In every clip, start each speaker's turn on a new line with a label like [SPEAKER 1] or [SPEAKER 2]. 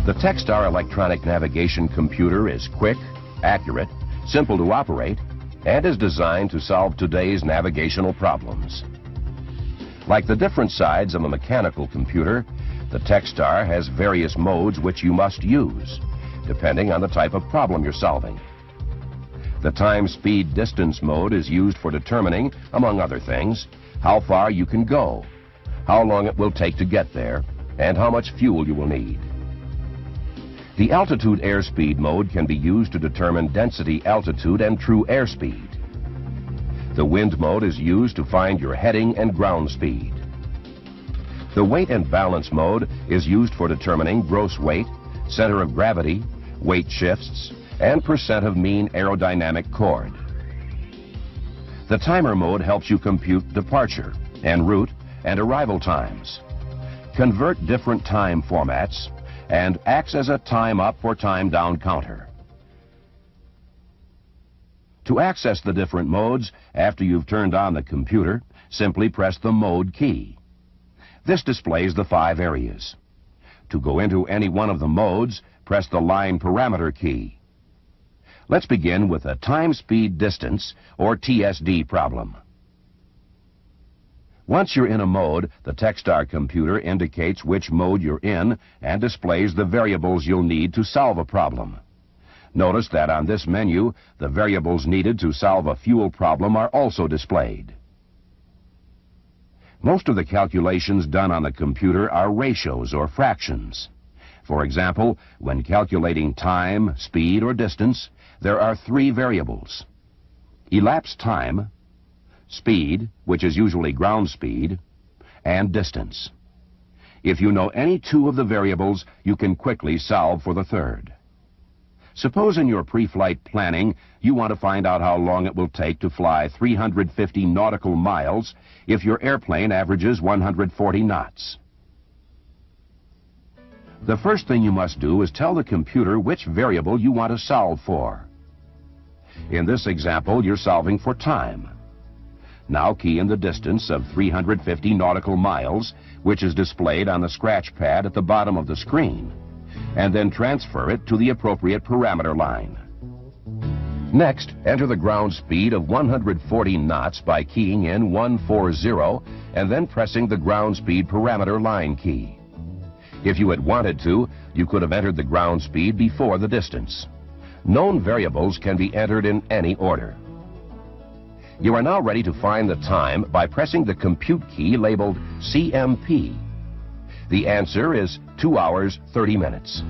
[SPEAKER 1] The Techstar electronic navigation computer is quick, accurate, simple to operate, and is designed to solve today's navigational problems. Like the different sides of a mechanical computer, the Techstar has various modes which you must use, depending on the type of problem you're solving. The time, speed, distance mode is used for determining, among other things, how far you can go, how long it will take to get there, and how much fuel you will need. The altitude airspeed mode can be used to determine density, altitude, and true airspeed. The wind mode is used to find your heading and ground speed. The weight and balance mode is used for determining gross weight, center of gravity, weight shifts, and percent of mean aerodynamic chord. The timer mode helps you compute departure, en route, and arrival times, convert different time formats, and acts as a time up or time down counter. To access the different modes, after you've turned on the computer, simply press the mode key. This displays the 5 areas. To go into any one of the modes, press the line parameter key. Let's begin with a time, speed, distance, or TSD problem. Once you're in a mode, the Techstar computer indicates which mode you're in and displays the variables you'll need to solve a problem. Notice that on this menu, the variables needed to solve a fuel problem are also displayed. Most of the calculations done on the computer are ratios or fractions. For example, when calculating time, speed, or distance, there are 3 variables: elapsed time, speed, which is usually ground speed, and distance. If you know any 2 of the variables, you can quickly solve for the 3rd. Suppose in your pre-flight planning, you want to find out how long it will take to fly 350 nautical miles if your airplane averages 140 knots. The first thing you must do is tell the computer which variable you want to solve for. In this example, you're solving for time. Now key in the distance of 350 nautical miles, which is displayed on the scratch pad at the bottom of the screen, and then transfer it to the appropriate parameter line. Next, enter the ground speed of 140 knots by keying in 140 and then pressing the ground speed parameter line key. If you had wanted to, you could have entered the ground speed before the distance. Known variables can be entered in any order. You are now ready to find the time by pressing the compute key labeled CMP. The answer is 2 hours, 30 minutes.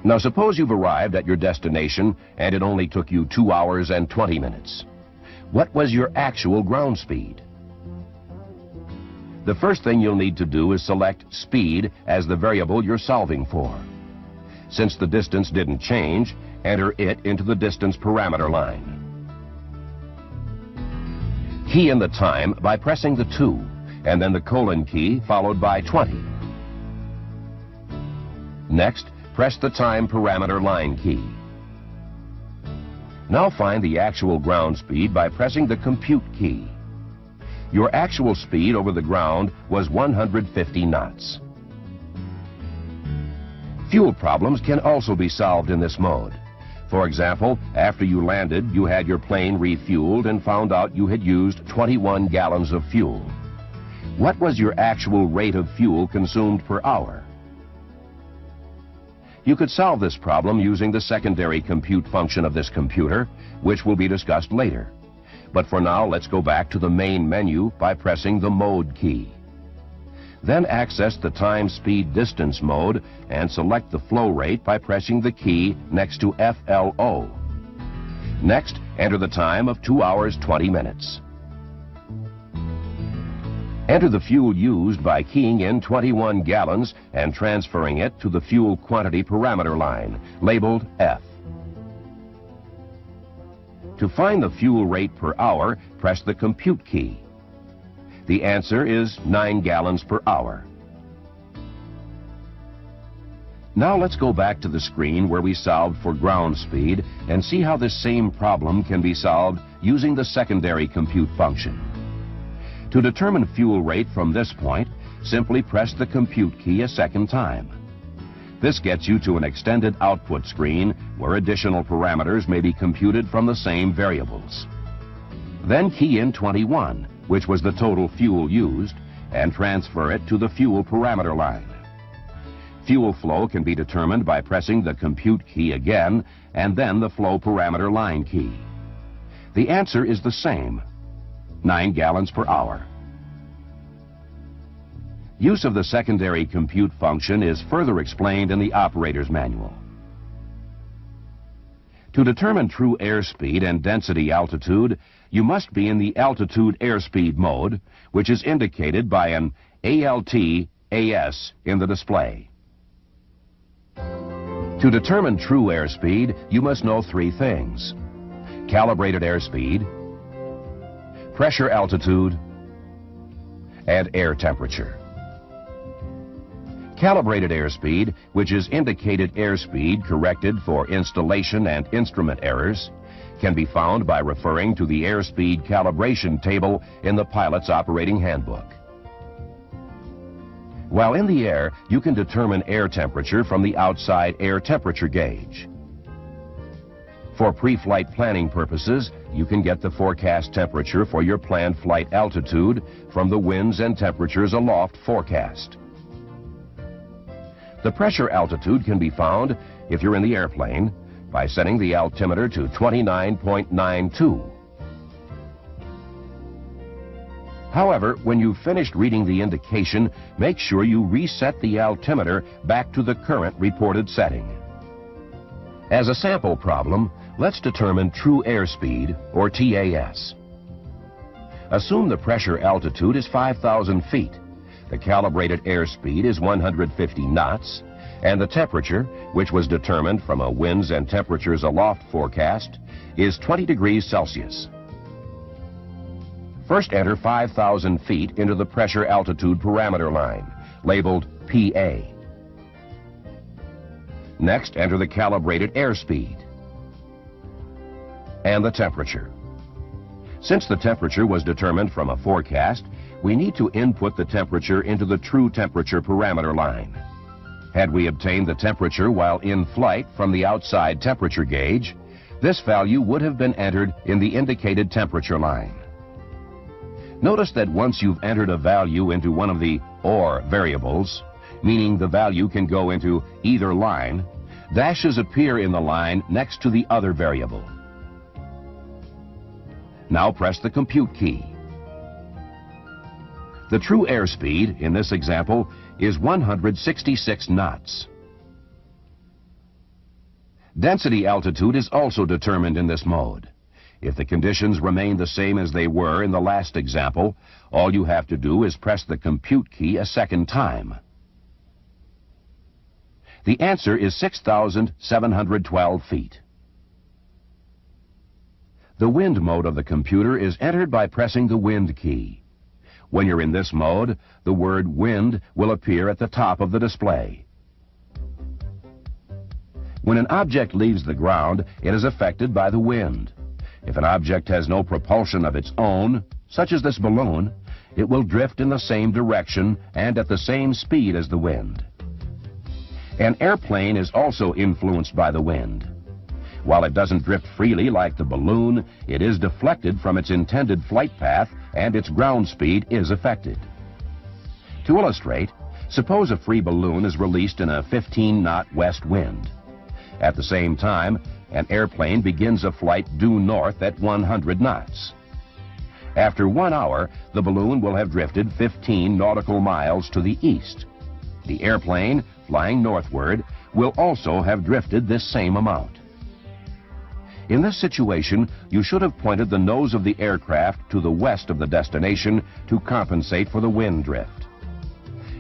[SPEAKER 1] Now suppose you've arrived at your destination and it only took you 2 hours and 20 minutes. What was your actual ground speed? The first thing you'll need to do is select speed as the variable you're solving for. Since the distance didn't change, enter it into the distance parameter line. Key in the time by pressing the 2, and then the colon key followed by 20. Next, press the time parameter line key. Now find the actual ground speed by pressing the compute key. Your actual speed over the ground was 150 knots. Fuel problems can also be solved in this mode. For example, after you landed, you had your plane refueled and found out you had used 21 gallons of fuel. What was your actual rate of fuel consumed per hour? You could solve this problem using the secondary compute function of this computer, which will be discussed later. But for now, let's go back to the main menu by pressing the mode key. Then access the time, speed, distance mode and select the flow rate by pressing the key next to FLO. Next, enter the time of 2 hours, 20 minutes. Enter the fuel used by keying in 21 gallons and transferring it to the fuel quantity parameter line, labeled F. To find the fuel rate per hour, press the compute key. The answer is 9 gallons per hour. Now let's go back to the screen where we solved for ground speed and see how this same problem can be solved using the secondary compute function. To determine fuel rate from this point, simply press the compute key a second time. This gets you to an extended output screen where additional parameters may be computed from the same variables. Then key in 21, which was the total fuel used, and transfer it to the fuel parameter line. Fuel flow can be determined by pressing the compute key again and then the flow parameter line key. The answer is the same, 9 gallons per hour. Use of the secondary compute function is further explained in the operator's manual. To determine true airspeed and density altitude, you must be in the altitude airspeed mode, which is indicated by an ALT-AS in the display. To determine true airspeed, you must know 3 things: calibrated airspeed, pressure altitude, and air temperature. Calibrated airspeed, which is indicated airspeed corrected for installation and instrument errors, can be found by referring to the airspeed calibration table in the pilot's operating handbook. While in the air, you can determine air temperature from the outside air temperature gauge. For pre-flight planning purposes, you can get the forecast temperature for your planned flight altitude from the winds and temperatures aloft forecast. The pressure altitude can be found, if you're in the airplane, by setting the altimeter to 29.92. However, when you've finished reading the indication, make sure you reset the altimeter back to the current reported setting. As a sample problem, let's determine true airspeed, or TAS. Assume the pressure altitude is 5,000 feet. The calibrated airspeed is 150 knots, and the temperature, which was determined from a winds and temperatures aloft forecast, is 20 degrees Celsius. First enter 5,000 feet into the pressure altitude parameter line, labeled PA. Next, enter the calibrated airspeed and the temperature. Since the temperature was determined from a forecast, we need to input the temperature into the true temperature parameter line. Had we obtained the temperature while in flight from the outside temperature gauge, this value would have been entered in the indicated temperature line. Notice that once you've entered a value into one of the OR variables, meaning the value can go into either line, dashes appear in the line next to the other variable. Now press the compute key. The true airspeed, in this example, is 166 knots. Density altitude is also determined in this mode. If the conditions remain the same as they were in the last example, all you have to do is press the compute key a second time. The answer is 6,712 feet. The wind mode of the computer is entered by pressing the wind key. When you're in this mode, the word wind will appear at the top of the display. When an object leaves the ground, it is affected by the wind. If an object has no propulsion of its own, such as this balloon, it will drift in the same direction and at the same speed as the wind. An airplane is also influenced by the wind. While it doesn't drift freely like the balloon, it is deflected from its intended flight path and its ground speed is affected. To illustrate, suppose a free balloon is released in a 15-knot west wind. At the same time, an airplane begins a flight due north at 100 knots. After 1 hour, the balloon will have drifted 15 nautical miles to the east. The airplane, flying northward, will also have drifted this same amount. In this situation, you should have pointed the nose of the aircraft to the west of the destination to compensate for the wind drift.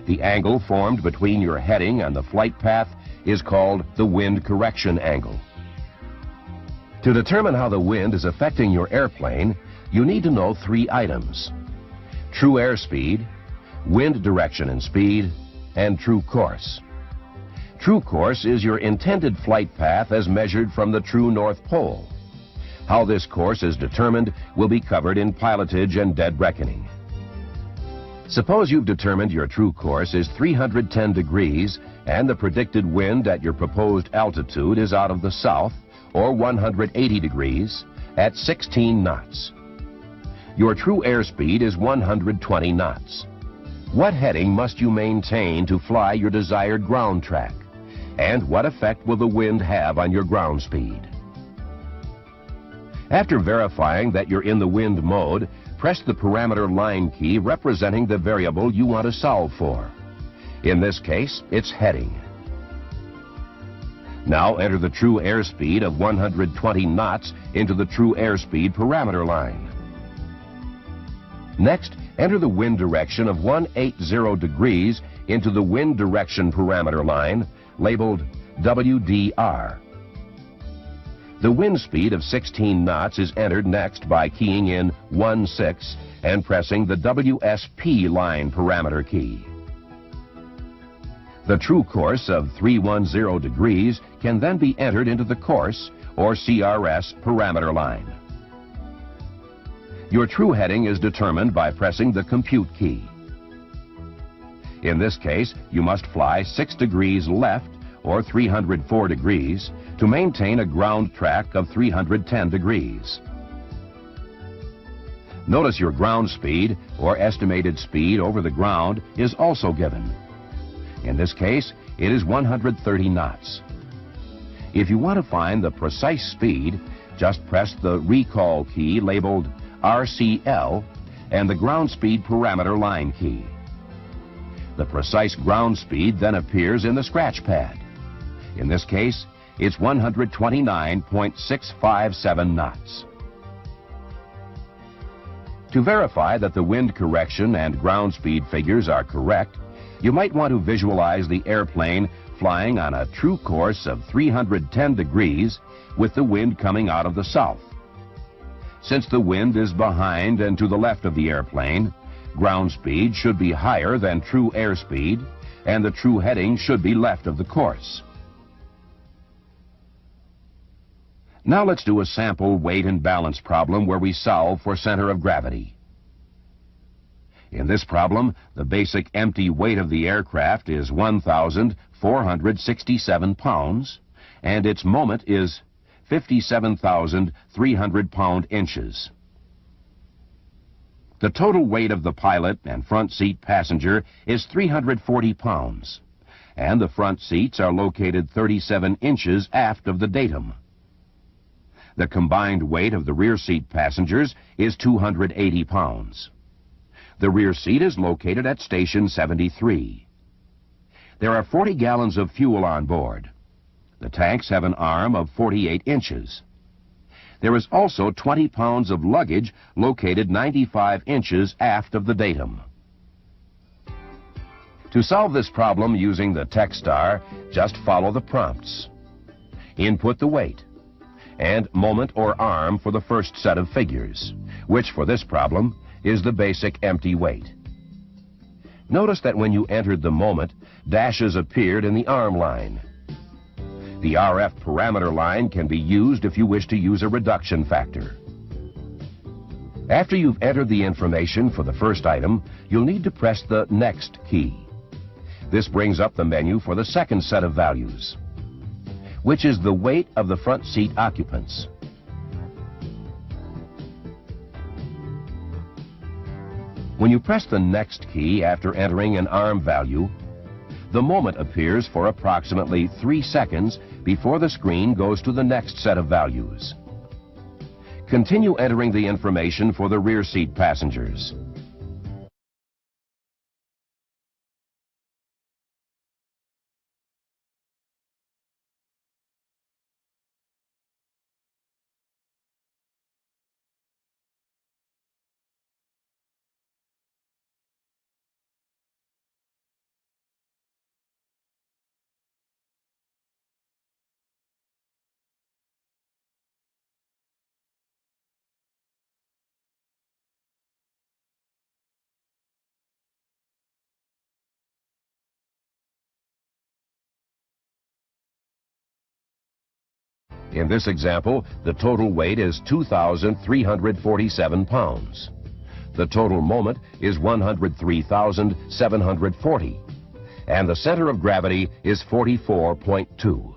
[SPEAKER 1] The angle formed between your heading and the flight path is called the wind correction angle. To determine how the wind is affecting your airplane, you need to know 3 items: true airspeed, wind direction and speed, and true course. True course is your intended flight path as measured from the true North Pole. How this course is determined will be covered in pilotage and dead reckoning. Suppose you've determined your true course is 310 degrees and the predicted wind at your proposed altitude is out of the south, or 180 degrees, at 16 knots. Your true airspeed is 120 knots. What heading must you maintain to fly your desired ground track? And what effect will the wind have on your ground speed? After verifying that you're in the wind mode, press the parameter line key representing the variable you want to solve for. In this case, it's heading. Now enter the true airspeed of 120 knots into the true airspeed parameter line. Next, enter the wind direction of 180 degrees into the wind direction parameter line, labeled WDR. The wind speed of 16 knots is entered next by keying in 16 and pressing the WSP line parameter key. The true course of 310 degrees can then be entered into the course, or CRS, parameter line. Your true heading is determined by pressing the compute key. In this case, you must fly 6 degrees left, or 304 degrees, to maintain a ground track of 310 degrees. Notice your ground speed, or estimated speed over the ground, is also given. In this case, it is 130 knots. If you want to find the precise speed, just press the recall key labeled RCL and the ground speed parameter line key. The precise ground speed then appears in the scratch pad. In this case, it's 129.657 knots. To verify that the wind correction and ground speed figures are correct, you might want to visualize the airplane flying on a true course of 310 degrees with the wind coming out of the south. Since the wind is behind and to the left of the airplane, ground speed should be higher than true airspeed, and the true heading should be left of the course. Now let's do a sample weight and balance problem where we solve for center of gravity. In this problem, the basic empty weight of the aircraft is 1,467 pounds, and its moment is 57,300 pound-inches. The total weight of the pilot and front seat passenger is 340 pounds, and the front seats are located 37 inches aft of the datum. The combined weight of the rear seat passengers is 280 pounds. The rear seat is located at station 73. There are 40 gallons of fuel on board. The tanks have an arm of 48 inches. There is also 20 pounds of luggage located 95 inches aft of the datum. To solve this problem using the Techstar, just follow the prompts. Input the weight and moment or arm for the first set of figures, which for this problem is the basic empty weight. Notice that when you entered the moment, dashes appeared in the arm line. The RF parameter line can be used if you wish to use a reduction factor. After you've entered the information for the first item, you'll need to press the Next key. This brings up the menu for the second set of values, which is the weight of the front seat occupants. When you press the Next key after entering an arm value, the moment appears for approximately 3 seconds before the screen goes to the next set of values. Continue entering the information for the rear seat passengers. In this example, the total weight is 2,347 pounds. The total moment is 103,740, and the center of gravity is 44.2.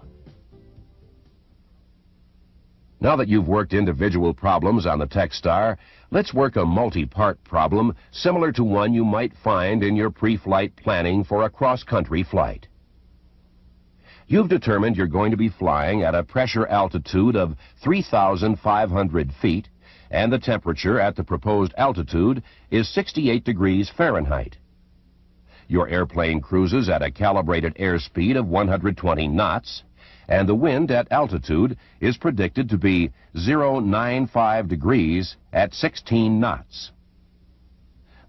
[SPEAKER 1] Now that you've worked individual problems on the Techstar, let's work a multi-part problem similar to one you might find in your pre-flight planning for a cross-country flight. You've determined you're going to be flying at a pressure altitude of 3,500 feet, and the temperature at the proposed altitude is 68 degrees Fahrenheit. Your airplane cruises at a calibrated airspeed of 120 knots, and the wind at altitude is predicted to be 095 degrees at 16 knots.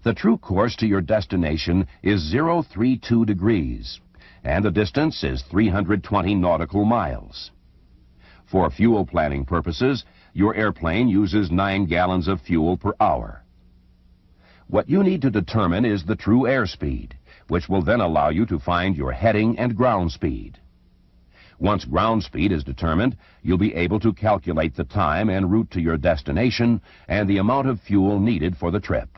[SPEAKER 1] The true course to your destination is 032 degrees, and the distance is 320 nautical miles. For fuel planning purposes, your airplane uses 9 gallons of fuel per hour. What you need to determine is the true airspeed, which will then allow you to find your heading and ground speed. Once ground speed is determined, you'll be able to calculate the time en route to your destination and the amount of fuel needed for the trip.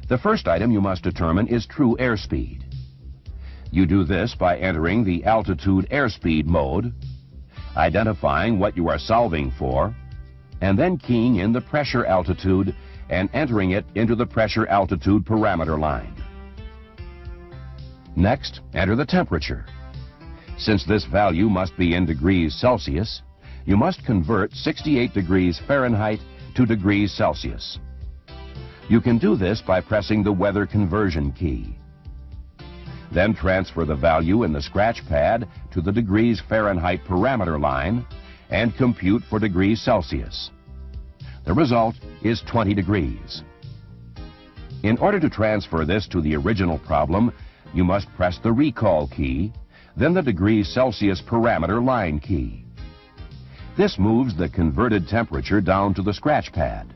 [SPEAKER 1] The first item you must determine is true airspeed. You do this by entering the altitude airspeed mode, identifying what you are solving for, and then keying in the pressure altitude and entering it into the pressure altitude parameter line. Next, enter the temperature. Since this value must be in degrees Celsius, you must convert 68 degrees Fahrenheit to degrees Celsius. You can do this by pressing the weather conversion key. Then transfer the value in the scratch pad to the degrees Fahrenheit parameter line and compute for degrees Celsius. The result is 20 degrees. In order to transfer this to the original problem, you must press the recall key, then the degrees Celsius parameter line key. This moves the converted temperature down to the scratch pad.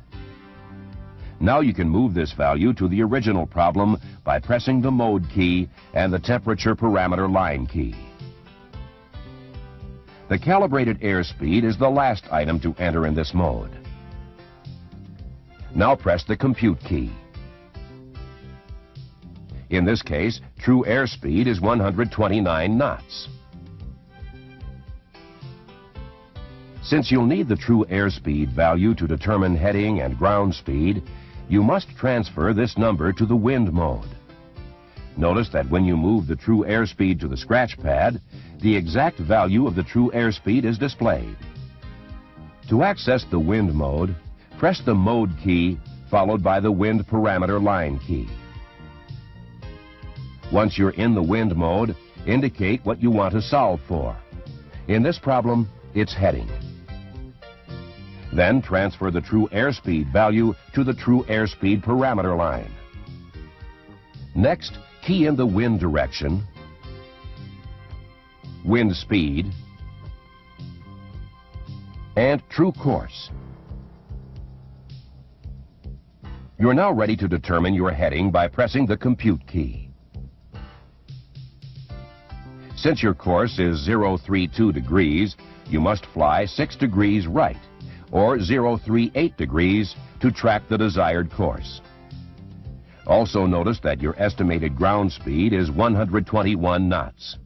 [SPEAKER 1] Now you can move this value to the original problem by pressing the mode key and the temperature parameter line key. The calibrated airspeed is the last item to enter in this mode. Now press the compute key. In this case, true airspeed is 129 knots. Since you'll need the true airspeed value to determine heading and ground speed, you must transfer this number to the wind mode. Notice that when you move the true airspeed to the scratch pad, the exact value of the true airspeed is displayed. To access the wind mode, press the mode key followed by the wind parameter line key. Once you're in the wind mode, indicate what you want to solve for. In this problem, it's heading. Then transfer the true airspeed value to the true airspeed parameter line. Next, key in the wind direction, wind speed, and true course. You're now ready to determine your heading by pressing the compute key. Since your course is 032 degrees, you must fly 6 degrees right, or 038 degrees to track the desired course. Also notice that your estimated ground speed is 121 knots.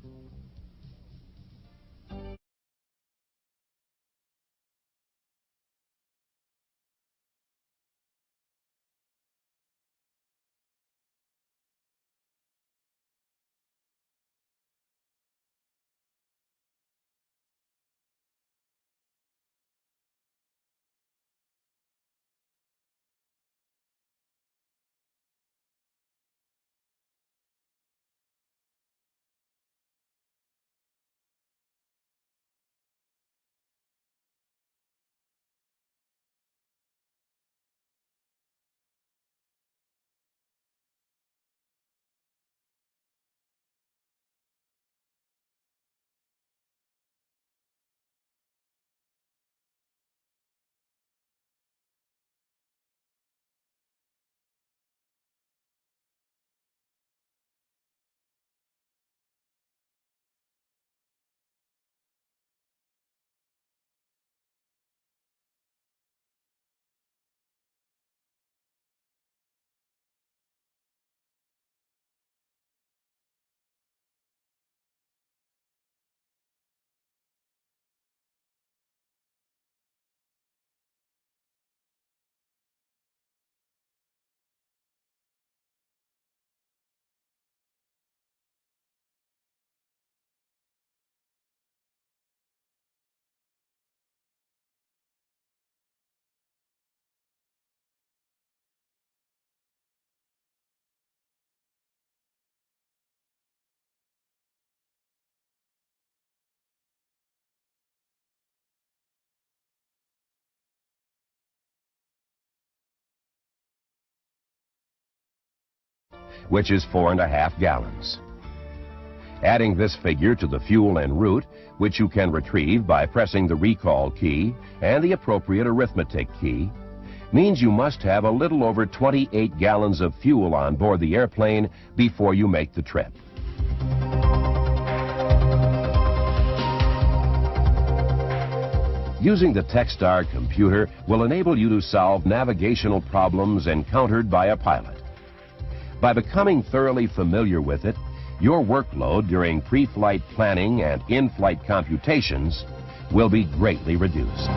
[SPEAKER 1] which is 4.5 gallons. Adding this figure to the fuel en route, which you can retrieve by pressing the recall key and the appropriate arithmetic key, means you must have a little over 28 gallons of fuel on board the airplane before you make the trip. Using the Techstar computer will enable you to solve navigational problems encountered by a pilot. By becoming thoroughly familiar with it, your workload during pre-flight planning and in-flight computations will be greatly reduced.